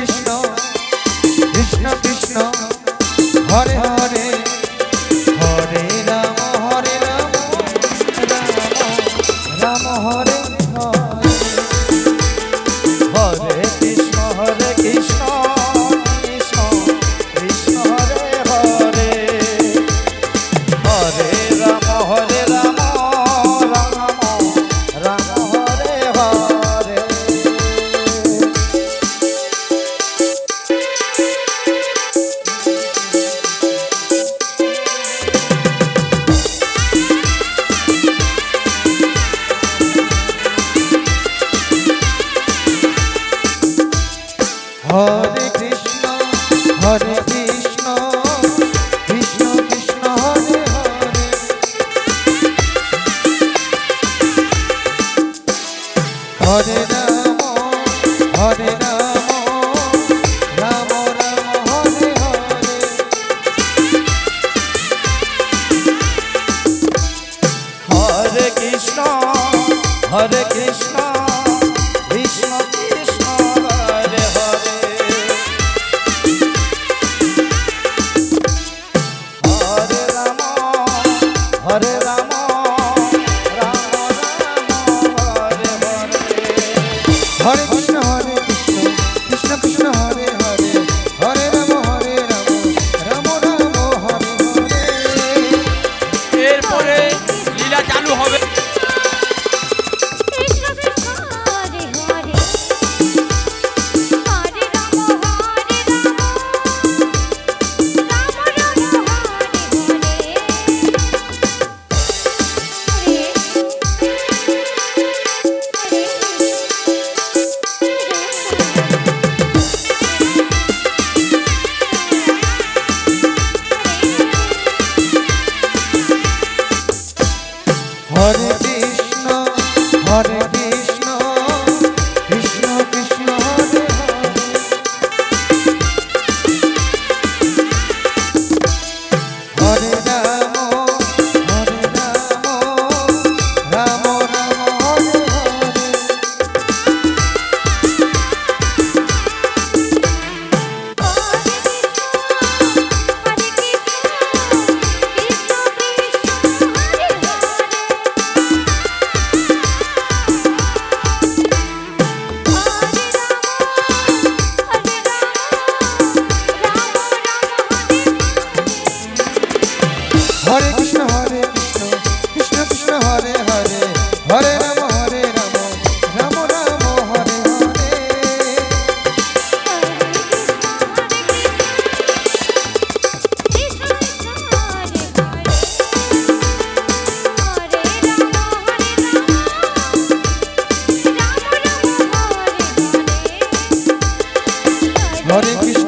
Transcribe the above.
कृष्ण कृष्ण कृष्ण हरे हरे हरे राम राम राम हरे हरे हरे कृष्ण कृष्ण कृष्ण हरे हरे हरे राम राम राम हरे हरे हरे कृष्ण कृष्ण कृष्ण हरे हरे हरे राम राम राम हरे हरे हरे कृष्ण कृष्ण कृष्ण हरे हरे हरे राम राम राम हरे हरे हरे कृष्ण कृष्ण कृष्ण हरे हरे हरे राम राम राम हरे हरे এরপরে লীলা চালু হবে। हरे कृष्ण कृष्ण कृष्ण हरे हरे हरे राम राम हरे हरे हरे कृष्ण कृष्ण कृष्ण हरे हरे हरे राम राम राम हरे हरे हरे कृष्ण